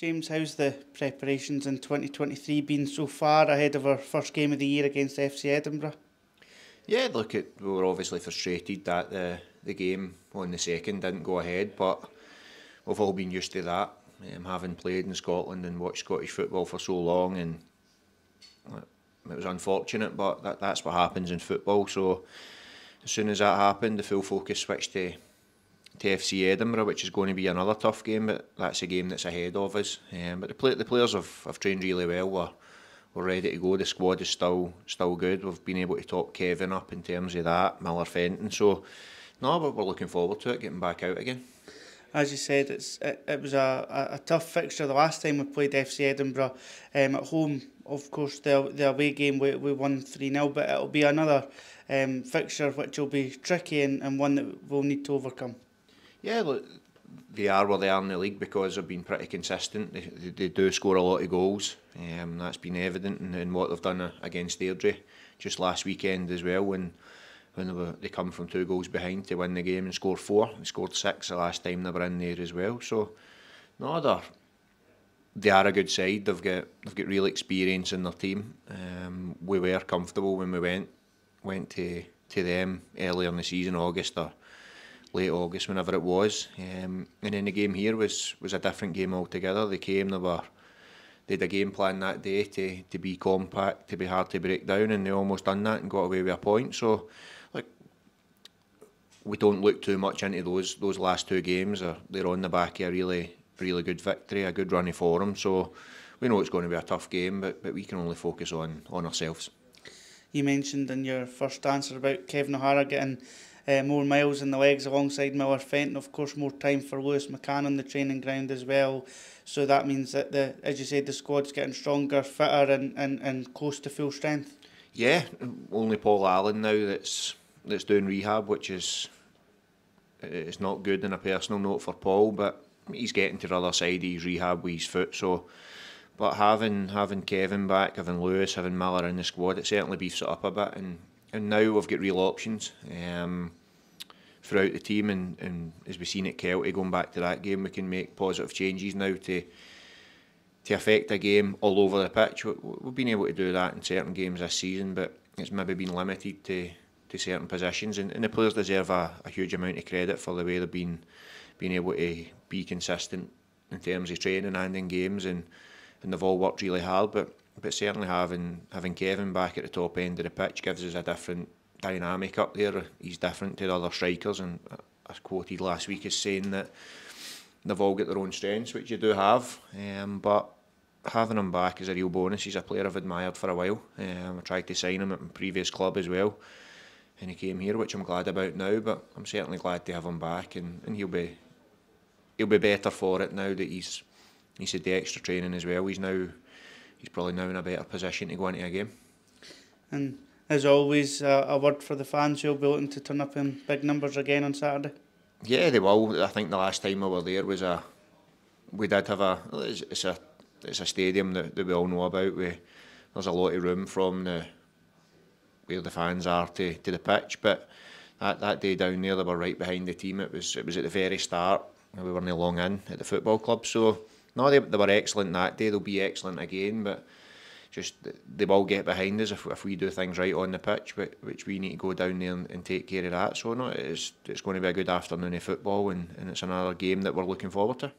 James, how's the preparations in 2023 been so far ahead of our first game of the year against FC Edinburgh? Yeah, look, we were obviously frustrated that the game on the second didn't go ahead, but we've all been used to that, having played in Scotland and watched Scottish football for so long, and it was unfortunate, but that's what happens in football. So as soon as that happened, the full focus switched to FC Edinburgh, which is going to be another tough game, but that's a game that's ahead of us. But the players have trained really well. We're ready to go. The squad is still good. We've been able to top Kevin up in terms of that, Miller Fenton. So no, but we're looking forward to it, getting back out again. As you said, it was a tough fixture the last time we played FC Edinburgh at home. Of course, the away game we won 3-0, but it'll be another fixture which will be tricky and one that we'll need to overcome. Yeah, look, they are where they are in the league because they've been pretty consistent. They do score a lot of goals. That's been evident in what they've done against Airdrie just last weekend as well, when they come from 2 goals behind to win the game and score 4. They scored 6 the last time they were in there as well. So no, they are a good side. They've got real experience in their team. We were comfortable when we went to them earlier in the season, August or late August, whenever it was. And then the game here was a different game altogether. They came, they had a game plan that day to be compact, to be hard to break down, and they almost done that and got away with a point. So, like, we don't look too much into those last 2 games. They're on the back of a really good victory, a good run of form. So we know it's going to be a tough game, but we can only focus on ourselves. You mentioned in your first answer about Kevin O'Hara getting more miles in the legs alongside Miller Fenton. Of course, more time for Lewis McCann on the training ground as well. So that means that, as you said, the squad's getting stronger, fitter and close to full strength. Yeah, only Paul Allen now that's doing rehab, which is it's not good in a personal note for Paul, but he's getting to the other side of his rehab with his foot. So, but having Kevin back, having Lewis, having Miller in the squad, it certainly beefs it up a bit. And now we've got real options throughout the team, and as we've seen at Kelty, going back to that game, we can make positive changes now to affect a game all over the pitch. We've been able to do that in certain games this season, but it's maybe been limited to certain positions, and the players deserve a huge amount of credit for the way they've been able to be consistent in terms of training and in games, and they've all worked really hard, but certainly having Kevin back at the top end of the pitch gives us a different dynamic up there. He's different to the other strikers, and I was quoted last week as saying that they've all got their own strengths, which you do have, but having him back is a real bonus. He's a player I've admired for a while. I tried to sign him at my previous club as well, and he came here, which I'm glad about now, but I'm certainly glad to have him back, and he'll be better for it now that he's had the extra training as well. He's probably now in a better position to go into a game. And as always, a word for the fans who'll be looking to turn up in big numbers again on Saturday. Yeah, they will. I think the last time we were there was it's a stadium that we all know about. There's a lot of room from where the fans are to the pitch, but that day down there, they were right behind the team. It was at the very start. We weren't long in at the football club, so no, they were excellent that day. They'll be excellent again, but just they will get behind us if we do things right on the pitch, which we need to go down there and take care of that. So no, it's going to be a good afternoon of football, and it's another game that we're looking forward to.